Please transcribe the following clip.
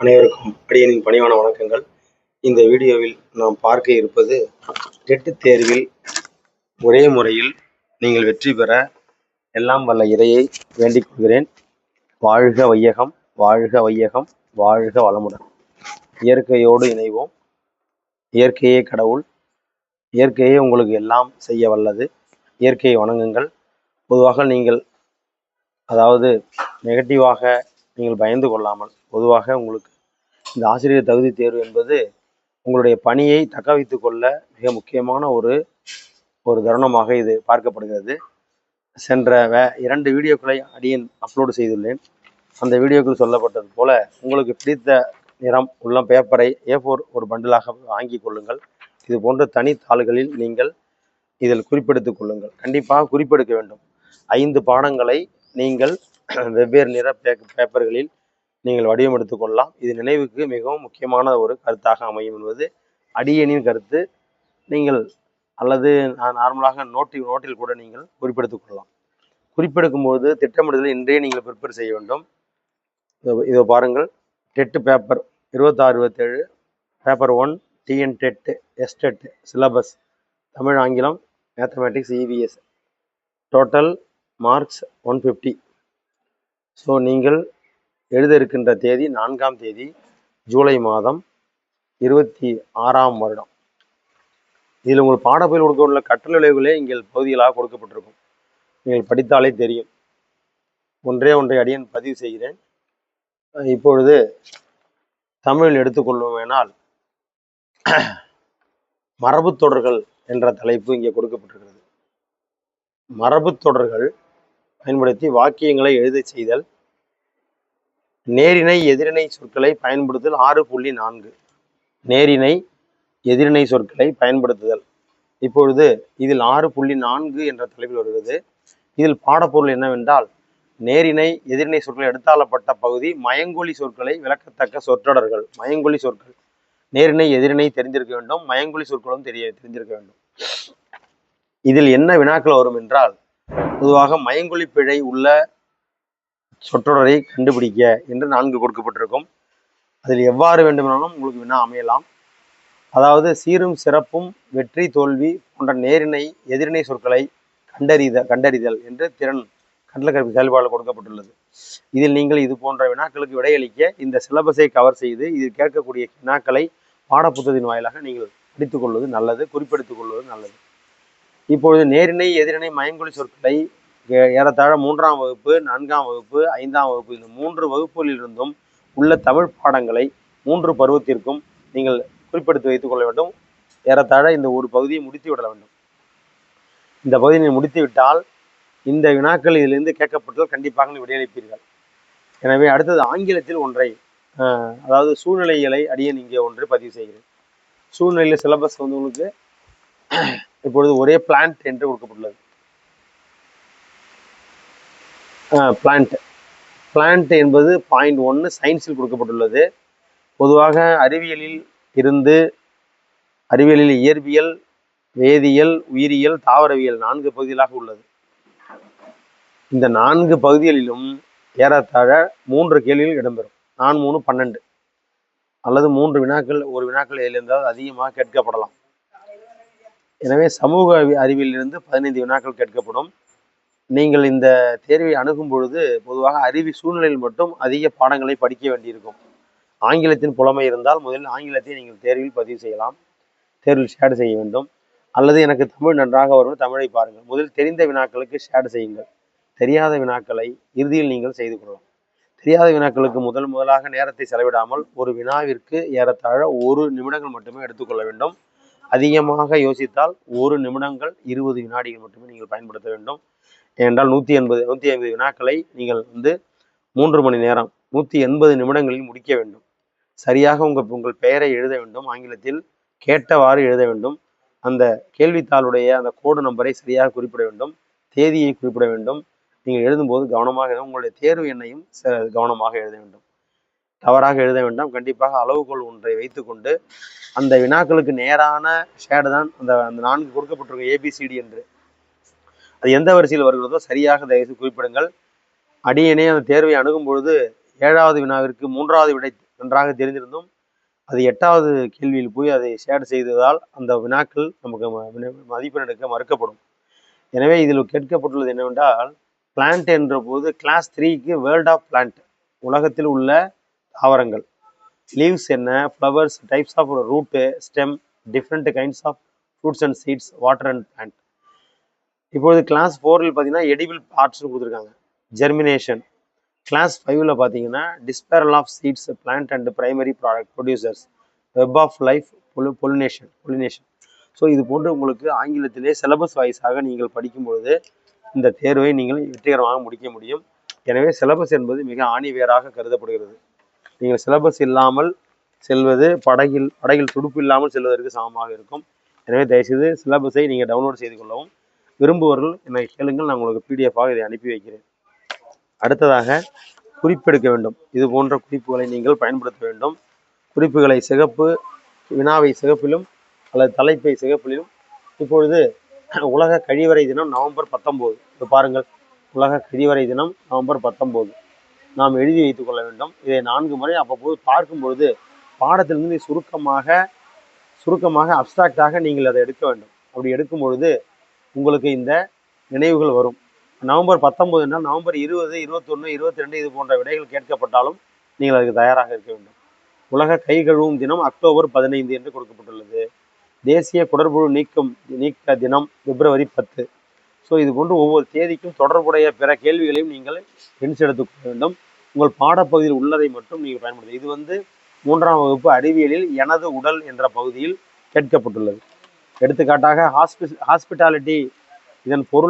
அனைவருக்கும் அடியனின் பணிவான வணக்கங்கள். இந்த வீடியோவில் நாம் பார்க்க இருப்பது டெட் தேர்வில் ஒரே முறையில் நீங்கள் வெற்றி பெற எல்லாம் வல்ல இறையை வேண்டிக் கொள்கிறேன். வாழ்க வையகம், வாழ்க வையகம், வாழ்க வளமுடன். இயற்கையோடு இணைவோம். இயற்கையே கடவுள். இயற்கையே உங்களுக்கு எல்லாம் செய்ய வல்லது. இயற்கையை வணங்குங்கள். பொதுவாக நீங்கள் நெகட்டிவாக நீங்கள் பயந்து கொள்ளாமல், பொதுவாக உங்களுக்கு இந்த ஆசிரியர் தகுதி தேர்வு என்பது உங்களுடைய பணியை தக்க வைத்து கொள்ள மிக முக்கியமான ஒரு தருணமாக இது பார்க்கப்படுகிறது. சென்ற 2 வீடியோக்களை அடியேன் அப்லோடு செய்துள்ளேன். அந்த வீடியோக்கள் சொல்லப்பட்டது போல உங்களுக்கு பிடித்த நிறம் உள்ள பேப்பரை A4 ஒரு பண்டிலாக வாங்கி கொள்ளுங்கள். இது போன்ற தனித்தாள்களில் நீங்கள் இதில் குறிப்பெடுத்துக் கொள்ளுங்கள். கண்டிப்பாக குறிப்பெடுக்க வேண்டும். 5 பாடங்களை நீங்கள் வெவ்வேறு நிற பேப்பர்களில் நீங்கள் வடிவமெடுத்துக் கொள்ளலாம். இது நினைவுக்கு மிகவும் முக்கியமான ஒரு கருத்தாக அமையும் என்பது அடியனின் கருத்து. நீங்கள் அல்லது நார்மலாக நோட்டில் கூட நீங்கள் குறிப்பெடுத்துக் கொள்ளலாம். குறிப்பெடுக்கும் போது திட்டமிடுதல் இன்றைய நீங்கள் ப்ரிப்பேர் செய்ய வேண்டும். இதோ பாருங்கள், TET paper 26-27 paper 1 TN TET எஸ்டெட் சிலபஸ் தமிழ், ஆங்கிலம், mathematics, EVS total marks 150. So நீங்கள் எழுத இருக்கின்ற தேதி 4ஆம் தேதி ஜூலை மாதம் 26ஆம் வருடம். இதில் உங்கள் பாடப்பயில் கொடுக்கப்பட்டுள்ள கற்றல் விளைவுகளே இங்கே பகுதிகளாக கொடுக்கப்பட்டிருக்கும். நீங்கள் படித்தாலே தெரியும். ஒன்றை அடியேன் பதிவு செய்கிறேன். இப்பொழுது தமிழில் எடுத்துக்கொள்வோமேனால் மரபு தொடர்கள் என்ற தலைப்பு இங்கே கொடுக்கப்பட்டிருக்கிறது. மரபு தொடர்கள் பயன்படுத்தி வாக்கியங்களை எழுத செய்தல், நேரிணை எதிரிணை சொற்களை பயன்படுத்துதல் 6.4. நேரிணை எதிரிணை சொற்களை பயன்படுத்துதல். இப்பொழுது இதில் 6.4 என்ற தலைப்பில் வருகிறது. இதில் பாடப்பொருள் என்னவென்றால், நேரிணை எதிரிணை சொற்களை எடுத்தாளப்பட்ட பகுதி மயங்கொலி சொற்களை விளக்கத்தக்க சொற்றொடர்கள். மயங்கொலி சொற்கள் நேரிணை எதிரிணை தெரிந்திருக்க வேண்டும். மயங்கொலி சொற்களும் தெரிந்திருக்க வேண்டும். இதில் என்ன வினாக்கள் வரும் என்றால், பொதுவாக மயங்கொலி பிழை உள்ள சொற்றொடரை கண்டுபிடிக்க என்று 4 கொடுக்கப்பட்டிருக்கும். அதில் எவ்வாறு வேண்டுமானாலும் உங்களுக்கு வினா அமையலாம். அதாவது சீரும் சிறப்பும், வெற்றி தோல்வி போன்ற நேரிணை எதிரிணை சொற்களை கண்டறிதல் என்று திறன் கற்றல் செயல்பாடு கொடுக்கப்பட்டுள்ளது. இதில் நீங்கள் இது போன்ற வினாக்களுக்கு விடையளிக்க இந்த சிலபஸை கவர் செய்து இதில் கேட்கக்கூடிய வினாக்களை பாடப்புத்தகத்தின் வாயிலாக நீங்கள் படித்துக் கொள்வது நல்லது, குறிப்பெடுத்துக் கொள்வது நல்லது. இப்பொழுது நேரிணை எதிரிணை மயங்கொலி சொற்களை ஏறத்தாழ 3ஆம் வகுப்பு, 4ஆம் வகுப்பு, 5ஆம் வகுப்பு இந்த 3 வகுப்புகளிலிருந்தும் உள்ள தமிழ் பாடங்களை 3 பருவத்திற்கும் நீங்கள் குறிப்பெடுத்து வைத்துக் கொள்ள வேண்டும். ஏறத்தாழ இந்த ஒரு பகுதியை முடித்து விட வேண்டும். இந்த பகுதியை முடித்து விட்டால் இந்த வினாக்கள் இதிலிருந்து கேட்கப்பட்டால் கண்டிப்பாக விடையளிப்பீர்கள். எனவே அடுத்தது ஆங்கிலத்தில் ஒன்றை, அதாவது சூழ்நிலைகளை அடியேன் இங்கே ஒன்று பதிவு செய்கிறேன். சூழ்நிலையில் சிலபஸ் உங்களுக்கு இப்பொழுது ஒரே பிளான்ட் என்று கொடுக்கப்பட்டுள்ளது. பிளான்ட் என்பது பாயிண்ட் 1 சயின்ஸில் கொடுக்கப்பட்டுள்ளது. பொதுவாக அறிவியலில் இயற்பியல், வேதியியல், உயிரியல், தாவரவியல் 4 பகுதிகளாக உள்ளது. இந்த 4 பகுதிகளிலும் ஏறத்தாழ 3 கேள்விகள் இடம்பெறும். 4 3 12 அல்லது 3 வினாக்கள், ஒரு வினாக்கள் இருந்தால் அதிகமாக கேட்கப்படலாம். எனவே சமூக அறிவியலிலிருந்து 15 வினாக்கள் கேட்கப்படும். நீங்கள் இந்த தேர்வை அணுகும் பொழுது பொதுவாக சூழ்நிலையில் மட்டும் அதிக பாடங்களை படிக்க வேண்டியிருக்கும். ஆங்கிலத்தின் புலமை இருந்தால் முதலில் ஆங்கிலத்தை நீங்கள் தேர்வில் பதிவு செய்யலாம், தேர்வில் ஷேர் செய்ய வேண்டும். அல்லது எனக்கு தமிழ் நன்றாக வரும், தமிழை பாருங்கள். முதலில் தெரிந்த வினாக்களுக்கு ஷேர் செய்யுங்கள். தெரியாத வினாக்களை இறுதியில் நீங்கள் செய்து கொள்ளலாம். தெரியாத வினாக்களுக்கு முதலாக நேரத்தை செலவிடாமல் ஒரு வினாவிற்கு ஏறத்தாழ 1 நிமிடங்கள் மட்டுமே எடுத்துக்கொள்ள வேண்டும். அதிகமாக யோசித்தால் 1 நிமிடங்கள் 20 வினாடிகள் மட்டுமே நீங்கள் பயன்படுத்த வேண்டும். ஏனென்றால் 150 வினாக்களை நீங்கள் 3 மணி நேரம் 180 நிமிடங்களில் முடிக்க வேண்டும். சரியாக உங்கள் பெயரை எழுத வேண்டும். ஆங்கிலத்தில் கேட்டவாறு எழுத வேண்டும். அந்த கேள்வித்தாளுடைய அந்த கோடு நம்பரை சரியாக குறிப்பிட வேண்டும். தேதியை குறிப்பிட வேண்டும். நீங்கள் எழுதும்போது கவனமாக உங்களுடைய தேர்வு எண்ணையும் கவனமாக எழுத வேண்டும். தவறாக எழுத வேண்டாம். கண்டிப்பாக அளவுகோல் ஒன்றை வைத்துக்கொண்டு அந்த வினாக்களுக்கு நேரான ஷேடு தான் அந்த 4 கொடுக்கப்பட்டிருக்கும் ABCD என்று. அது எந்த வரிசையில் வருகிறதோ சரியாக தயவுசெய்து குறிப்பிடுங்கள். அடியேனே அந்த தேர்வை அணுகும் பொழுது 7வது வினாவிற்கு 3வது விடை நன்றாக தெரிந்திருந்தும் அது 8வது கேள்வியில் போய் அதை ஷேர் செய்ததால் அந்த வினாக்கள் நமக்கு மதிப்பெண் எடுக்க மறுக்கப்படும். எனவே இதில் கேட்கப்பட்டுள்ளது என்னவென்றால், பிளான்ட் என்ற போது கிளாஸ் 3க்கு வேர்ல்ட் ஆஃப் பிளான்ட், உலகத்தில் உள்ள தாவரங்கள். லீவ்ஸ் என்ன, flowers, types of root, stem, different kinds of fruits and seeds, water and plant. இப்பொழுது கிளாஸ் 4ல் பார்த்தீங்கன்னா எடிபிள் பார்ட்ஸ்னு கொடுத்துருக்காங்க. ஜெர்மினேஷன். கிளாஸ் 5ல் பார்த்தீங்கன்னா dispersal of seeds, plant and primary product producers, web of life, pollination. So இது போன்று உங்களுக்கு ஆங்கிலத்திலே சிலபஸ் வைஸாக நீங்கள் படிக்கும்பொழுது இந்த தேர்வை நீங்கள் வெற்றிகரமாக முடிக்க முடியும். எனவே சிலபஸ் என்பது மிக ஆணிவேராக கருதப்படுகிறது. நீங்கள் சிலபஸ் இல்லாமல் செல்வது படகில் துடுப்பு இல்லாமல் செல்வதற்கு சமமாக இருக்கும். எனவே தயவுசெய்து சிலபஸை நீங்கள் டவுன்லோட் செய்து கொள்ளவும். விரும்புவர்கள் என்னை கேளுங்கள், நான் உங்களுக்கு பிடிஎஃபாக இதை அனுப்பி வைக்கிறேன். அடுத்ததாக குறிப்பெடுக்க வேண்டும். இது போன்ற குறிப்புகளை நீங்கள் பயன்படுத்த வேண்டும். குறிப்புகளை சிகப்பு, வினாவை சிகப்பிலும் அல்லது தலைப்பை சிகப்பிலும். இப்பொழுது உலக கழிவறை தினம் நவம்பர் 19. இப்போ பாருங்கள், உலக கழிவறை தினம் நவம்பர் 19 நாம் எழுதி வைத்துக் கொள்ள வேண்டும். இதை 4 முறை அவ்வப்போது பார்க்கும்பொழுது பாடத்திலிருந்து சுருக்கமாக அப்ஸ்ட்ராக்டாக நீங்கள் அதை எடுக்க வேண்டும். அப்படி எடுக்கும் பொழுது உங்களுக்கு இந்த நினைவுகள் வரும். நவம்பர் 19 என்றால் நவம்பர் 20, 21, 22 இது போன்ற விடைகள் கேட்கப்பட்டாலும் நீங்கள் அதுக்கு தயாராக இருக்க வேண்டும். உலக கை கழுவும் தினம் அக்டோபர் 15 என்று கொடுக்கப்பட்டுள்ளது. தேசிய குடற்புழு நீக்க தினம் பிப்ரவரி 10. ஸோ இது போன்று ஒவ்வொரு தேதிக்கும் தொடர்புடைய பிற கேள்விகளையும் நீங்கள் எடுத்துக்கொள்ள வேண்டும். உங்கள் பாடப்பகுதியில் உள்ளதை மட்டும் நீங்கள் பயன்படுத்த. இது 3ஆம் வகுப்பு அறிவியலில் எனது உடல் என்ற பகுதியில் கேட்கப்பட்டுள்ளது. எடுத்துக்காட்டாக ஹாஸ்பிட்டாலிட்டி, இதன் பொருள்